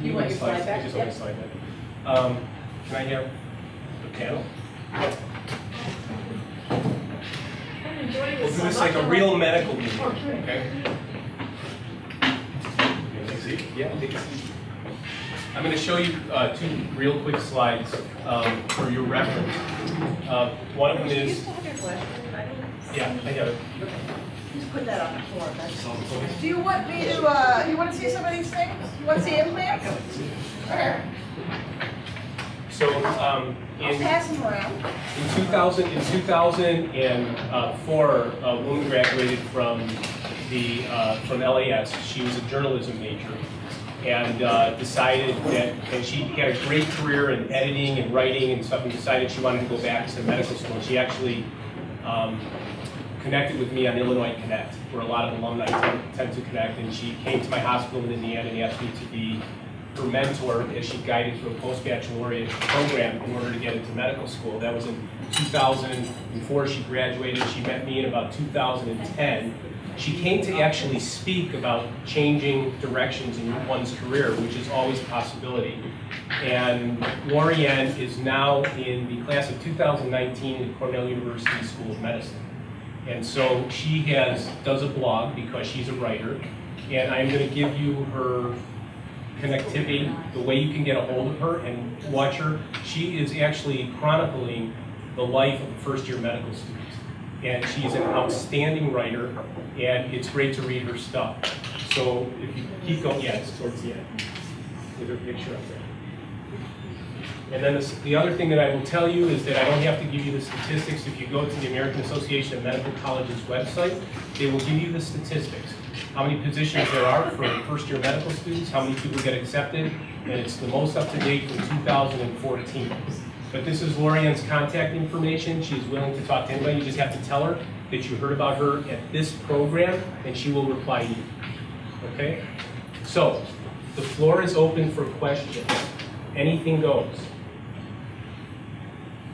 You want your slide back? I just want to slide back. Can I have the panel? We'll do this like a real medical meeting, okay? Yeah, take a seat. I'm going to show you two real quick slides for your reference. One of them is... You still have your flashlight? Yeah, I have it. Just put that on the floor. Do you want me to, you want to see some of these things? You want to see implants? Okay. So, I'll pass them around. in 2004, a woman graduated from LAS. She was a journalism major, and decided that, and she had a great career in editing and writing and stuff, and decided she wanted to go back to medical school. She actually connected with me on Illinois Connect, where a lot of alumni tend to connect, and she came to my hospital in Indiana and asked me to be her mentor as she guided through a post-baccalaureate program in order to get into medical school. That was in 2004 she graduated. She met me in about 2010. She came to actually speak about changing directions in one's career, which is always a possibility. And Lorianne is now in the class of 2019 at Cornell University School of Medicine. And so she does a blog because she's a writer, and I'm going to give you her connectivity, the way you can get a hold of her and watch her. She is actually chronicling the life of a first-year medical student. And she's an outstanding writer, and it's great to read her stuff. So if you keep going, yeah, it's towards the end. With her picture up there. And then the other thing that I will tell you is that I don't have to give you the statistics. If you go to the American Association of Medical Colleges website, they will give you the statistics. How many positions there are for first-year medical students, how many people get accepted, and it's the most up-to-date from 2014. But this is Lorianne's contact information. She's willing to talk to anybody. You just have to tell her that you heard about her at this program, and she will reply to you. Okay? So, the floor is open for questions. Anything goes.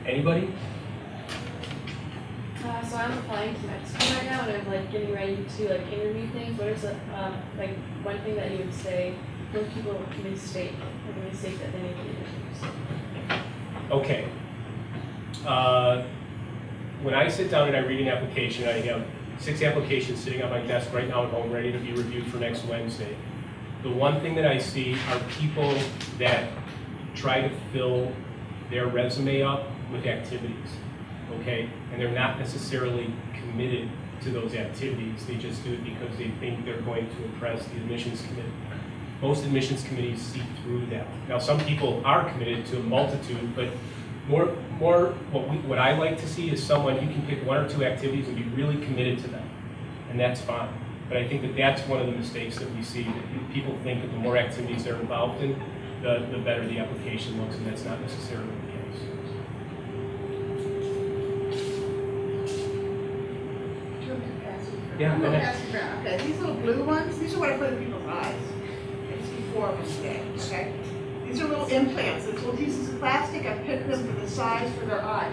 Anybody? So I'm applying to med school right now, and I'm like getting ready to like interview things. What is like one thing that you would say when people mistake, like a mistake that they make in interviews? Okay. When I sit down and I read an application, I have 6 applications sitting on my desk right now at home ready to be reviewed for next Wednesday. The one thing that I see are people that try to fill their resume up with activities, okay? And they're not necessarily committed to those activities. They just do it because they think they're going to impress the admissions committee. Most admissions committees see through that. Now, some people are committed to a multitude, but what I like to see is someone, you can pick 1 or 2 activities and be really committed to them, and that's fine. But I think that that's one of the mistakes that we see, that people think that the more activities they're involved in, the better the application looks, and that's not necessarily the case. Yeah, go ahead. Okay, these little blue ones, these are what I put in people's eyes. It's before a mistake, okay? These are little implants. It's little pieces of plastic. I picked them for the size for their eye.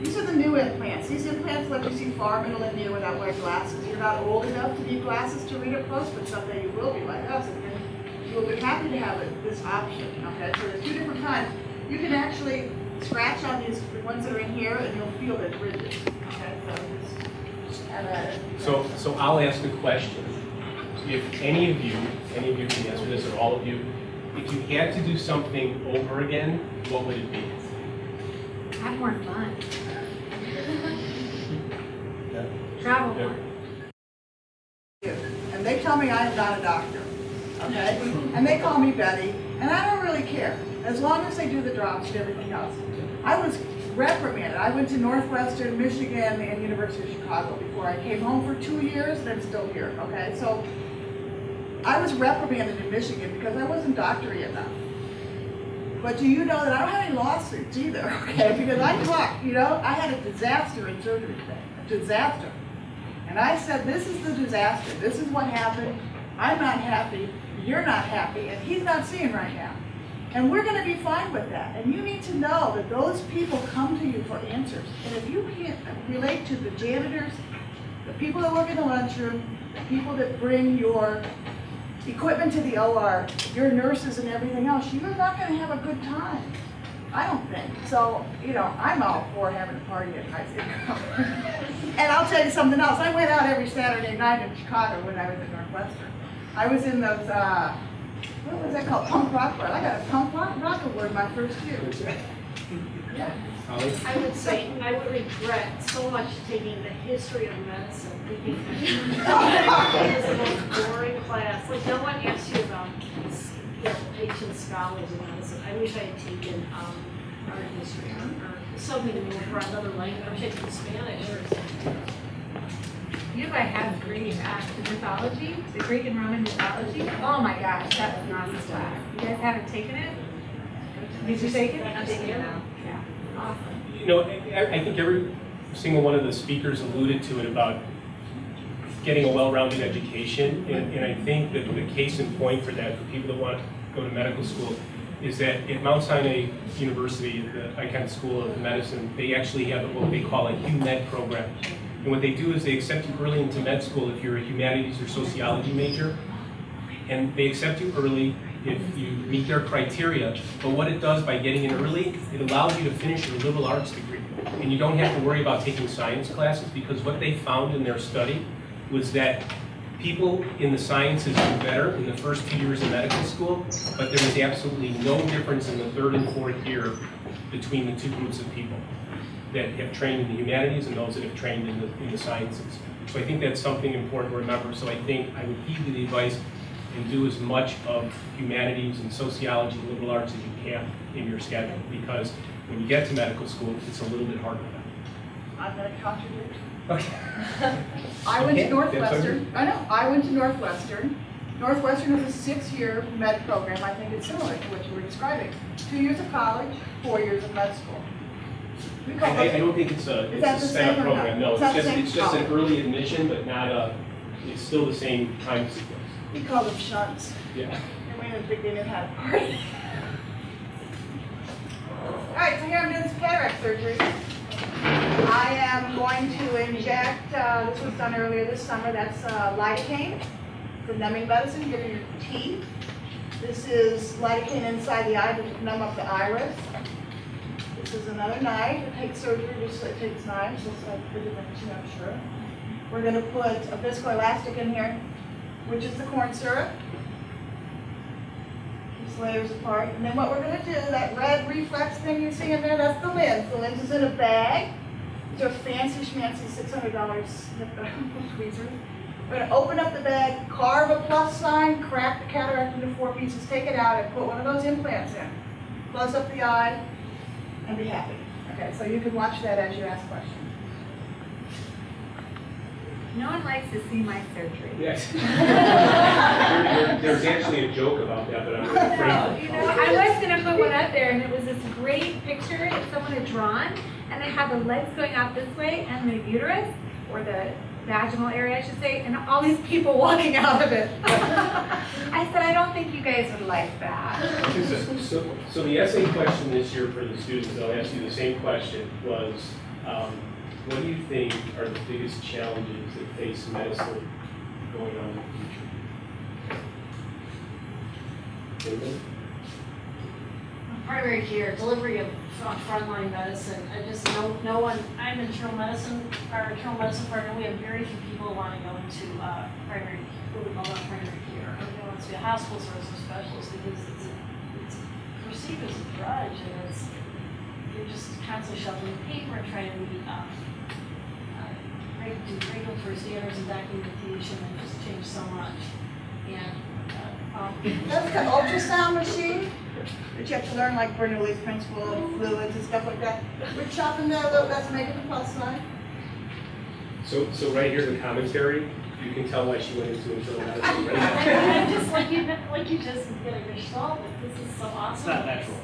These are the new implants. These implants let you see far middle and near without wearing glasses. You're not old enough to need glasses to read up close, but someday you will be like us, and then you will be happy to have this option, okay? So there's 2 different kinds. You can actually scratch on these, the ones that are in here, and you'll feel the ridges, okay? So have at it. So I'll ask a question. If any of you can answer this, or all of you, if you had to do something over again, what would it be? Have more fun. Yeah. Travel more. And they tell me I am not a doctor, okay? And they call me Betty, and I don't really care, as long as they do the drops and everything else. I was reprimanded. I went to Northwestern, Michigan, and University of Chicago before I came home for 2 years, and I'm still here, okay? So I was reprimanded in Michigan because I wasn't doctory enough. But do you know that I don't have any lawsuits either, okay? Because I talked, you know, I had a disaster in surgery today, a disaster. And I said, this is the disaster. This is what happened. I'm not happy. You're not happy. And he's not seeing right now. And we're going to be fine with that. And you need to know that those people come to you for answers. And if you can't relate to the janitors, the people that work in the lunchroom, the people that bring your equipment to the OR, your nurses and everything else, you're not gonna have a good time. I don't think. So, you know, I'm all for having a party at high school. And I'll tell you something else. I went out every Saturday night in Chicago when I was at Northwestern. I was in those, what was that called? Punk rock bar. I got a punk rock award my first year. Yeah. Holly? I would say, I would regret so much taking the history of medicine, thinking it is the most boring class. Like, no one asks you about, patient scholars in medicine. I wish I had taken art history or something for another language. I wish I took Spanish or something. You know what I had great the mythology, the Greek and Roman mythology. Oh my gosh, that was not this class. You guys haven't taken it? Did you take it? I'm taking it now. Yeah, awesome. You know, I think every single one of the speakers alluded to it about getting a well-rounded education, and I think that the case in point for that, for people that want to go to medical school, is that at Mount Sinai University, the Icahn School of Medicine, they actually have what they call a HUMed program. And what they do is they accept you early into med school if you're a humanities or sociology major, and they accept you early if you meet their criteria. But what it does by getting in early, it allows you to finish your liberal arts degree. And you don't have to worry about taking science classes, because what they found in their study was that people in the sciences do better in the first 2 years of medical school, but there was absolutely no difference in the third and fourth year between the two groups of people that have trained in the humanities and those that have trained in the sciences. So I think that's something important to remember. So I think I would heed to the advice and do as much of humanities and sociology and liberal arts as you can in your schedule, because when you get to medical school, it's a little bit harder. I'm gonna contradict. Okay. I went to Okay, Northwestern. I know, I went to Northwestern. Northwestern is a 6-year med program. I think it's similar to what you were describing. 2 years of college, 4 years of med school. We call I those- don't think it's a Is that the set-up same or not? program. No, It's not the it's same? just an Oh. early admission, but not a, it's still the same time sequence. We call them shunts. Yeah. And we didn't think they knew how to party. All right, so here I'm doing this cataract surgery. I am going to inject, this was done earlier this summer, that's lidocaine for numbing medicine, give you your teeth. This is lidocaine inside the eye to numb up the iris. This is another knife. It takes surgery, just like it takes knives, just like for Da Vinci, I'm sure. We're going to put a viscoelastic in here, which is the corn syrup. These layers apart. And then what we're going to do, that red reflex thing you see in there, that's the lens. The lens is in a bag. These are fancy schmancy $600 tweezers. We're going to open up the bag, carve a plus sign, crack the cataract into 4 pieces, take it out, and put one of those implants in. Close up the eye, and be happy. Okay, so you can watch that as you ask questions. No one likes to see my surgery. Yes. There's actually a joke about that, but I'm afraid. You know, I was gonna put one up there, and it was this great picture that someone had drawn, and it had the legs going out this way, and the uterus, or the vaginal area, I should say, and all these people walking out of it. I said, I don't think you guys would like that. So the essay question this year for the students, I'll ask you the same question, was what do you think are the biggest challenges that face medicine going on in the future? Anyone? Primary care, delivery of frontline medicine. I just no one. I'm in internal medicine. Our internal medicine partner. We have very few people who want to go into primary, what we call primary care. They want to be a hospital source of specialists because it's perceived as a drudge, and you're just constantly shoveling paper and trying to meet regulatory standards and documentation, and just change so much. And That's the ultrasound machine that you have to learn, like Bernoulli's principle of fluids and stuff like that. We're chopping that up, that's making the plus sign. So right here, the commentary, you can tell why she went into internal medicine. Right? I'm just like you just get a gestalt. Like, this is so awesome. It's not natural.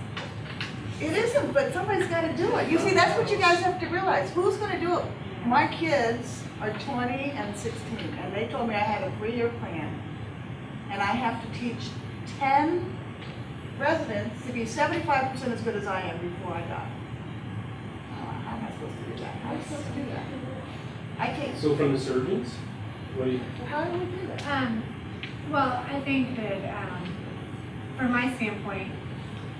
It isn't, but somebody's got to do it. You see, that's what you guys have to realize. Who's going to do it? My kids are 20 and 16, and they told me I had a 3-year plan, and I have to teach 10 residents to be 75% as good as I am before I die. Oh, how am I supposed to do that? How am I supposed to do that? I can't. So from the surgeons, what do you? How do we do that? Well, I think that from my standpoint,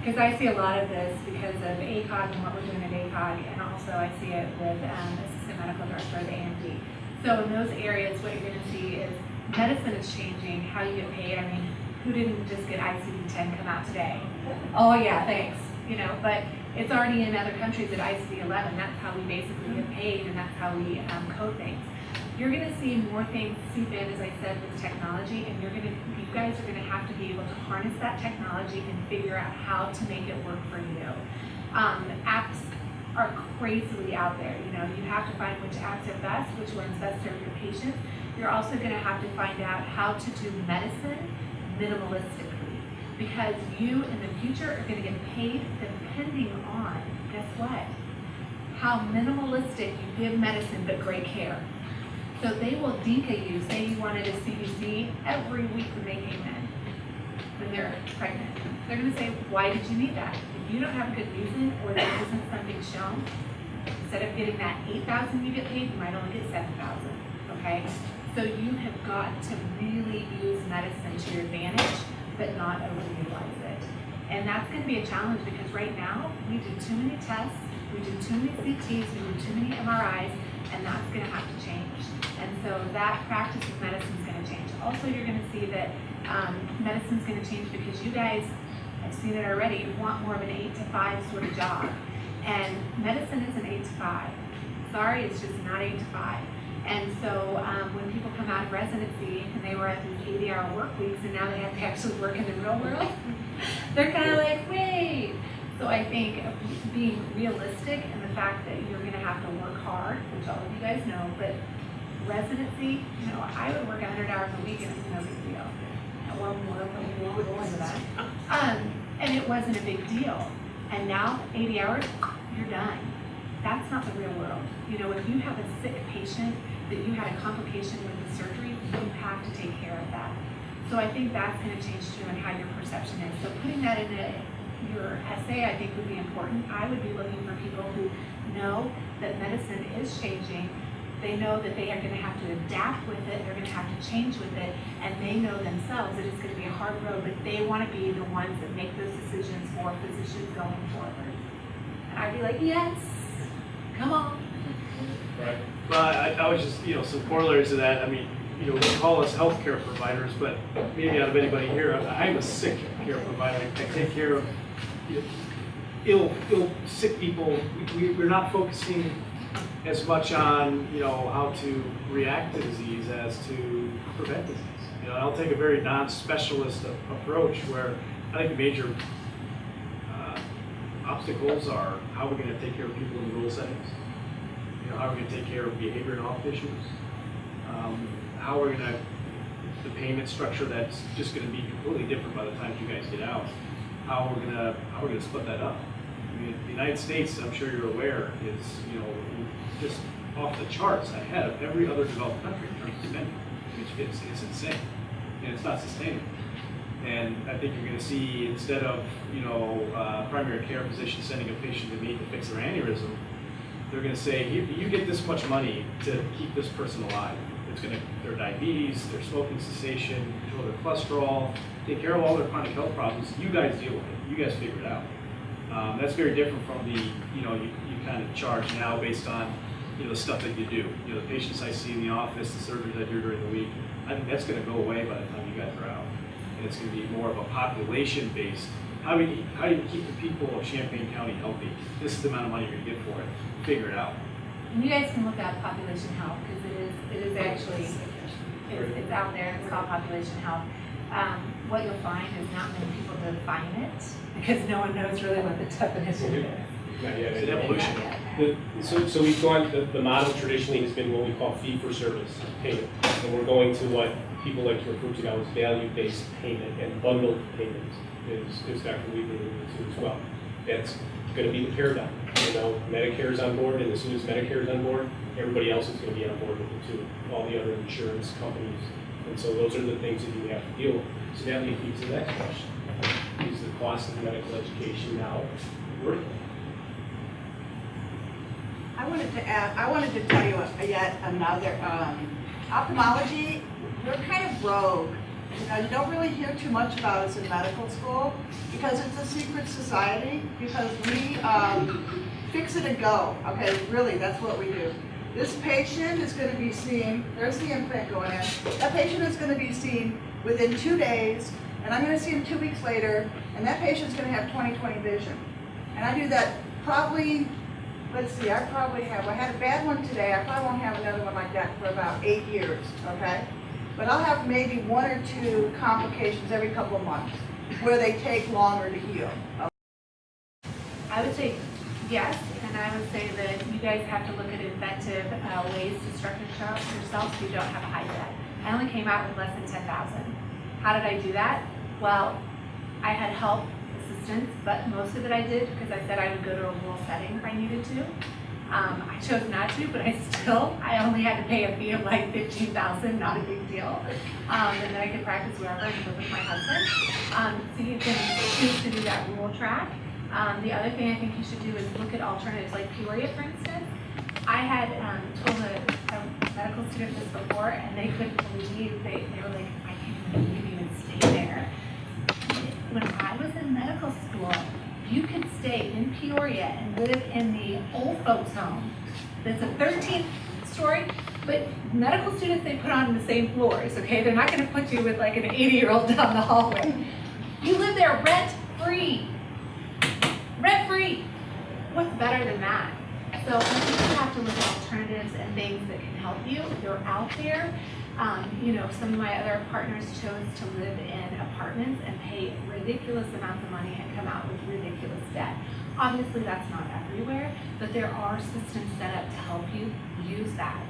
because I see a lot of this because of ACOG and what we're doing at ACOG, and also I see it with Assistant Medical Director of the AMD. So in those areas, what you're going to see is medicine is changing, how you get paid. I mean, who didn't just get ICD-10 come out today? Oh yeah, thanks. You know, but it's already in other countries at ICD-11. That's how we basically get paid, and that's how we code things. You're going to see more things seep in, as I said, with technology, and you guys are going to have to be able to harness that technology and figure out how to make it work for you. Apps are crazily out there. You know, you have to find which apps are best, which ones best serve your patients. You're also going to have to find out how to do medicine minimalistically, because you in the future are going to get paid depending on, guess what? How minimalistic you give medicine but great care. So they will DICA you, say you wanted a CBC every week when they came in, when they're pregnant. They're going to say, why did you need that? If you don't have a good reason, or there isn't something shown, instead of getting that $8,000 you get paid, you might only get $7,000, okay? So you have got to really use medicine to your advantage, but not overutilize it. And that's going to be a challenge, because right now, we do too many tests, we do too many CTs, we do too many MRIs, and that's going to have to change. And so that practice of medicine is going to change. Also, you're going to see that medicine is going to change because you guys, I've seen it already, want more of an 8 to 5 sort of job. And medicine isn't 8 to 5. Sorry, it's just not 8 to 5. And so when people come out of residency and they were at these 80-hour work weeks and now they have to actually work in the real world, they're kind of like, wait. So I think being realistic and the fact that you're going to have to work hard, which all of you guys know, but residency, you know, I would work 100 hours a week and it's no big deal. Or more, but we won't go into that. And it wasn't a big deal. And now, 80 hours, you're done. That's not the real world. You know, if you have a sick patient that you had a complication with the surgery, you have to take care of that. So I think that's going to change too, and how your perception is. So putting that in your essay, I think, would be important. I would be looking for people who know that medicine is changing. They know that they are going to have to adapt with it, they're going to have to change with it, and they know themselves that it's going to be a hard road, but they want to be the ones that make those decisions for physicians going forward. And I'd be like, yes, come on. Right. Well, I was just, some corollaries to that. I mean, we call us healthcare providers, but maybe out of anybody here, I'm a sick care provider. I take care of ill, sick people. We're not focusing as much on, how to react to disease as to prevent disease. I'll take a very non-specialist approach where I think the major obstacles are how we're going to take care of people in rural settings. How we're going to take care of behavior and health issues. How we're going to, the payment structure that's just going to be completely different by the time you guys get out. How we're going to split that up. I mean, the United States, I'm sure you're aware, is just off the charts ahead of every other developed country in terms of spending. It's insane, and it's not sustainable. And I think you're going to see, instead of primary care physicians sending a patient to me to fix their aneurysm, they're going to say, you get this much money to keep this person alive. It's going to their diabetes, their smoking cessation, control their cholesterol, take care of all their chronic health problems. You guys deal with it. You guys figure it out. That's very different from the you kind of charge now based on the stuff that you do. The patients I see in the office, the surgeries I do during the week. I think that's going to go away by the time you guys are out, and it's going to be more of a population-based. How do you keep the people of Champaign County healthy? This is the amount of money you're going to get for it. Figure it out. And you guys can look at population health, because it is actually, it's out there, it's called population health. What you'll find is not many people define it, because no one knows really what the definition is. It's an evolution. So we've gone, the model traditionally has been what we call fee-for-service payment. And we're going to what people like to refer to now as value-based payment, and bundled payment is Dr. Weaver alluded to as well. That's going to be the paradigm. Medicare is on board, and as soon as Medicare is on board, everybody else is going to be on board with it too, all the other insurance companies. And so those are the things that you have to deal with. So that leads me to the next question. Is the cost of medical education now worth it? I wanted to tell you yet another, ophthalmology, we're kind of rogue you know, you don't really hear too much about us in medical school because it's a secret society, because we fix it and go, okay, really, that's what we do. This patient is going to be seen, there's the implant going in, that patient is going to be seen within 2 days, and I'm going to see him 2 weeks later, and that patient's going to have 20/20 vision. And I do that probably, let's see, I had a bad one today, I probably won't have another one like that for about 8 years, okay? But I'll have maybe 1 or 2 complications every couple of months where they take longer to heal. I would say yes, and I would say that you guys have to look at inventive ways to structure yourself so you don't have a high debt. I only came out with less than 10,000. How did I do that? Well, I had help, assistance, but most of it I did because I said I would go to a rural setting if I needed to. I chose not to, but I only had to pay a fee of like $15,000, not a big deal. And then I could practice wherever and live with my husband. So you can choose to do that rural track. The other thing I think you should do is look at alternatives, like Peoria, for instance. I had told a medical student this before, and they couldn't believe, they were like, I can't believe you would stay there. When I was in medical school, you could stay in Peoria and live in the old folks home. That's a 13th story, but medical students, they put on the same floors, okay? They're not gonna put you with like an 80-year-old down the hallway. You live there rent-free. Rent-free. What's better than that? So I think you have to look at alternatives and things that can help you. They're out there. You know, some of my other partners chose to live in apartments and pay ridiculous amounts of money and come out with ridiculous debt. Obviously, that's not everywhere, but there are systems set up to help you use that.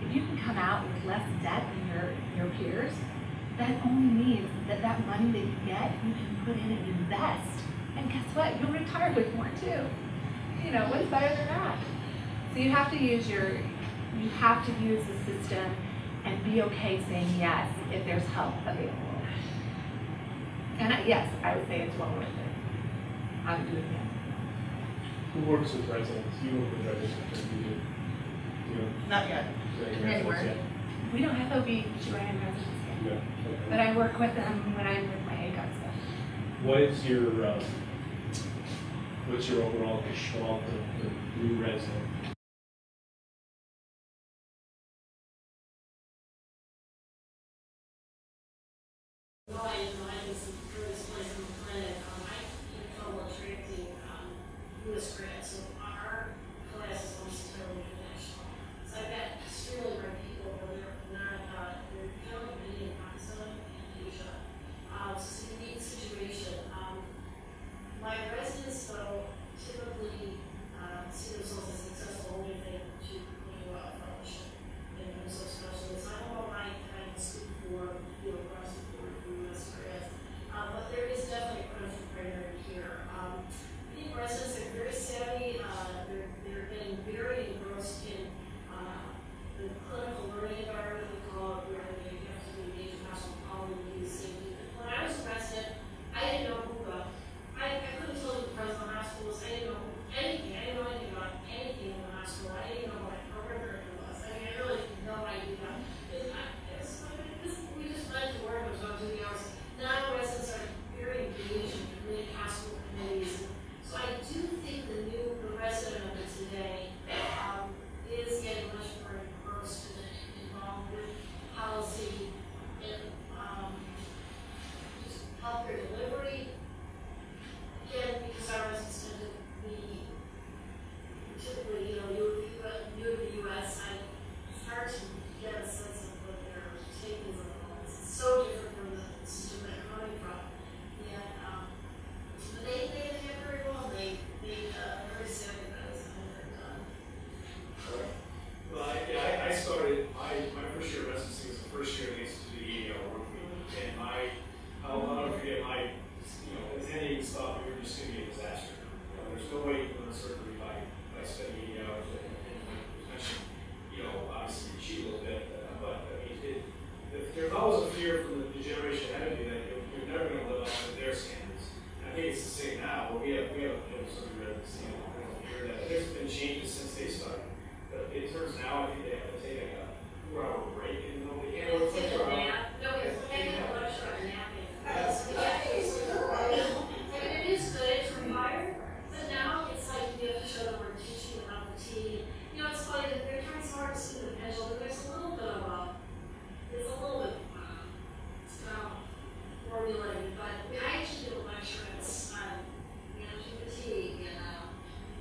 If you can come out with less debt than your peers, that only means that that money that you get, you can put in and invest. And guess what? You'll retire with more too. You know, what's better than that? So you have to use the system and be okay saying yes if there's help available. And yes, I would say it's well worth it. I would do it again. Who works with residents? You work with residents, you know, Not yet. Anywhere. We don't have OB/GYN residents yet, No. Okay. but I work with them when I'm with my ACOG stuff. What is your, what's your overall gestalt of the new resident? US grad, so our class is almost totally international. So I've got extremely bright people over there from America, they're generally Canadian, Pakistan, and Asia. So it's a unique situation. My residents, though, typically see themselves as successful only if they to go out fellowship and themselves specialists. I don't know why I can speak for across the board for US grads, but there is definitely a crunch for primary care. I think residents are very savvy. They're getting very engrossed in the clinical learning environment, we call it, where they have to engage in hospital quality, safety. When I was a resident, I didn't know who I couldn't tell you the president of the hospitals. I didn't know anything. I didn't know anything about anything in the hospital. I didn't know what a program director was. I mean, I really had no idea. We just went to work. It was about 2 hours. Now residents are very engaged in community hospital committees. So I do think the resident of it today is getting much more engrossed and involved with policy and just healthcare delivery. Again, because our residents tend to be typically, new to the U.S., it's hard to get a sense of what their take is on all this. It's so different from the system they're coming from. And but they get very well. They very savvy about it, and they're done. Well, I started, my first year of residency was the first year I used to do the EAR work week, and I'll never forget attending thought we were just going to be a disaster. There's no way you can learn surgery by spending 8 hours and obviously you cheat a little bit, but I mean, there's always a fear from the generation ahead of you that you're never going to live up to their standards. And I think it's the same now, where we have surgery residency, and I don't hear that. There's been changes since they started, but it turns now I think they have to take a Take a nap. No, it's taking a lecture on napping. So yeah, it's and it is good, it's required, but now it's like we have to show them we're teaching about fatigue. You know, it's funny that they're trying so hard to see the pendulum, but there's a little bit of it's a little bit, formulated, but I actually did a lecture on managing fatigue, and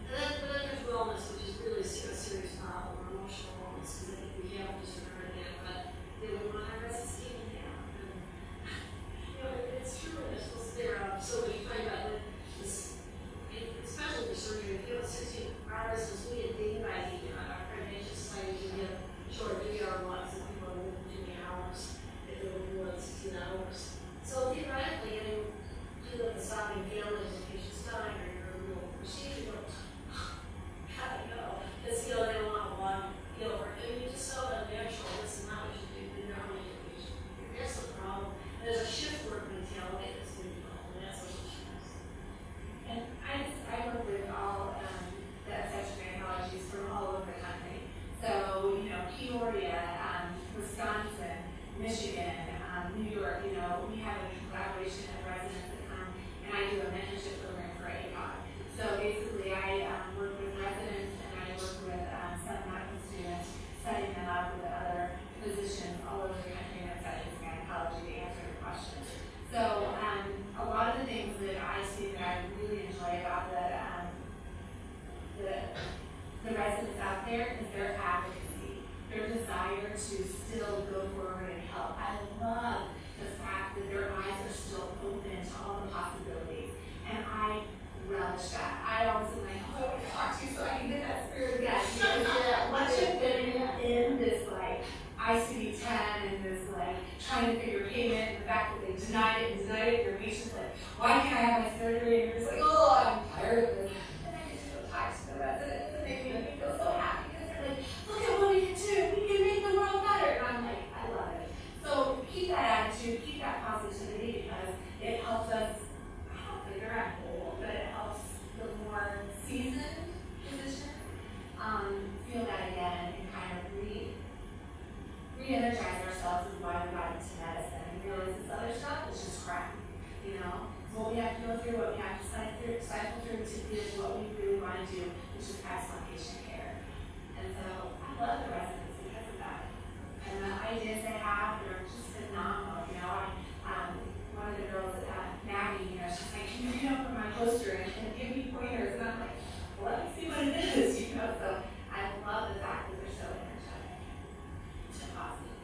then there's wellness, which is really a serious problem, or emotional wellness, because I think we have just heard that, but they would want our residents to even down. And, you know, it's true, they're supposed to, so when you find out that this, especially the surgery, if you have 16 hours, we get day by day, our accreditation society, we have short video ones, and people are living too many hours, if they were more than 16 hours. So theoretically, I mean, you look at stopping failures in patient's time or your little procedure, you go, gotta go. Because, they don't want a long field work. I mean, you just saw that natural, this is not what you do, you normally do patient. That's the problem. There's a shift work mentality that's been developed, and that's what we choose. And I work with all the obstetric gynecologists from all over the country. So, Peoria, Wisconsin, Michigan, New York, we have a collaboration of residents that come, and I do a mentorship program for ACOG. So basically, I work with residents and I work with some medical students, setting them up with other physicians all over the country that study gynecology to answer the questions. So a lot of the things that I see that I really enjoy about the residents out there is their advocacy, their desire to still go forward and help. I love the fact that their eyes are still open to all the possibilities, and I relish that. I always am like, oh, I want to talk to you so I can get that spirit again. Because once you've been in this ICD-10 and this trying to figure payment, and the fact that they denied it, your patient's like, why can't I have my surgery? And you're just like, oh, I'm tired of this. And I get to go talk to the residents, and they make me feel so happy because they're like, look at what we can do. We can make the world better. And I'm like, I love it. So keep that attitude, keep that positivity, because it helps us, I don't think they're at goal, but it helps the more seasoned physicians feel that again and kind of re-energize ourselves with why we got into medicine and realize this other stuff is just crap. So what we have to go through, what we have to cycle through to do what we really want to do, which is excellent patient care. And so I love the residents because of that. And the ideas they have, they're just phenomenal. One of the girls at Maggie, she's like, can you read up on my poster and give me pointers? And I'm like, well, let me see what it is, So I love the fact that they're so energetic and positive.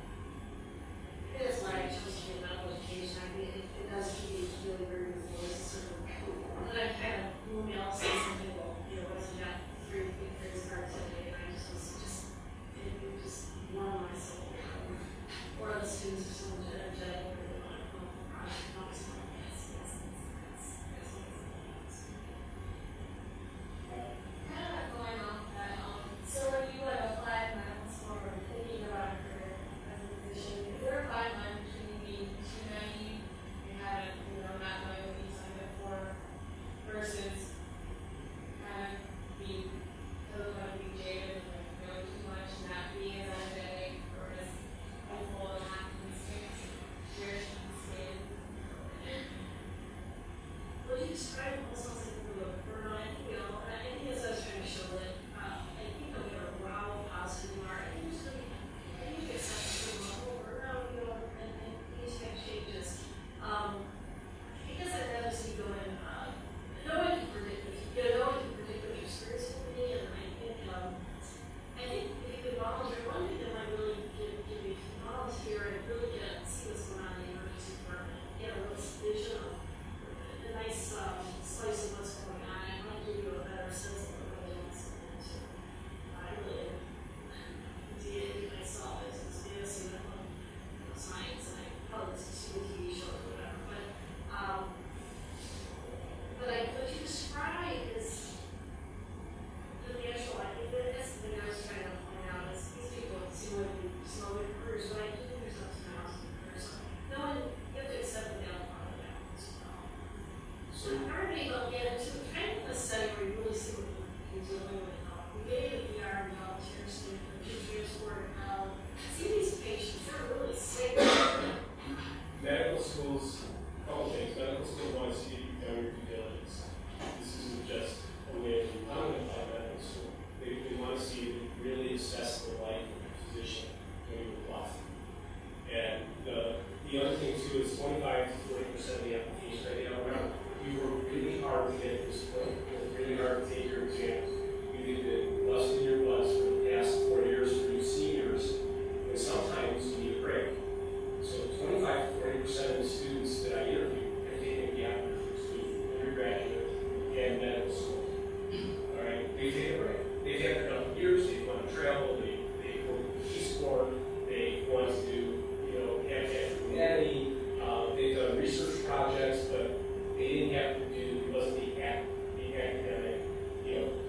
It is like just a medical education. I mean, it does keep you really very sort of, and I kind of, when we all say something, well, wasn't that three parts of it, and I just was it just warmed my soul. Or the students are so energetic, or they want to come up with a project, and I was like, yes. Kind of going off that, so when you applied medical hard to get this point. It was really hard to take your exams. You've been busting your butts for the past 4 years for you seniors, and sometimes you need a break. So 25 to 40% of the students that I interviewed have taken a gap year between undergraduate and medical school. All right, they take a break. They've had a couple years. They want to travel. They go to Peace Corps. They want to do, have humanity. They've done research projects, but they didn't have to do. It wasn't the academic,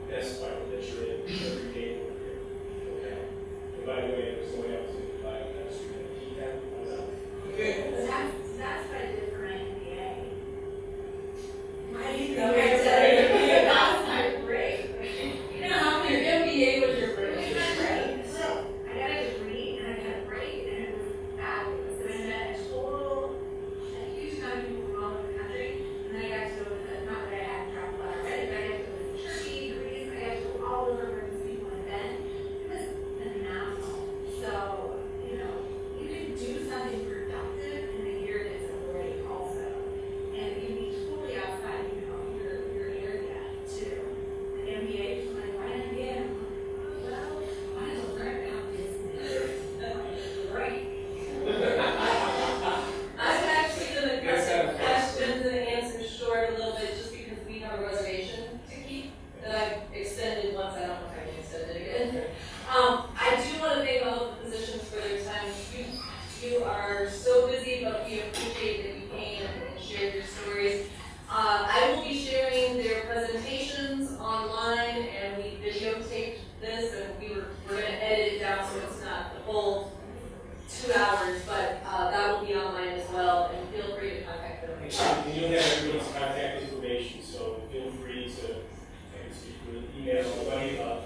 best Bible that you're in every day over here. Okay. And by the way, there's no way else to do biochemistry and keep that was out. Okay. That's what I did for my MBA. My MBA was my break. You know how your MBA was your break? It was my break. So I got a degree and I got a break and it was fabulous. And I met a huge amount of people from all over the country. And then I got to go to not that I had to travel already, but I got to go to Turkey, Greece, I got to go all over where these people had been. It was phenomenal. So, you can do something productive in the year that's a break also. And it can be totally outside, your area too. The MBA, like, why an MBA? Well, I have to learn about business. Right. I'm actually going to cut the questions and answers short a little bit just because we have a reservation to keep that I've extended once. I don't know if I can extend it again. I do want to thank all of the physicians for their time. You are so busy, but we appreciate that you came and shared your stories. I will be sharing their presentations online, and we videotaped this, and we're going to edit it down so it's not the full 2 hours, but that will be online as well, and feel free to contact them. And you'll have everybody's contact information, so feel free to, I can speak with email, anybody,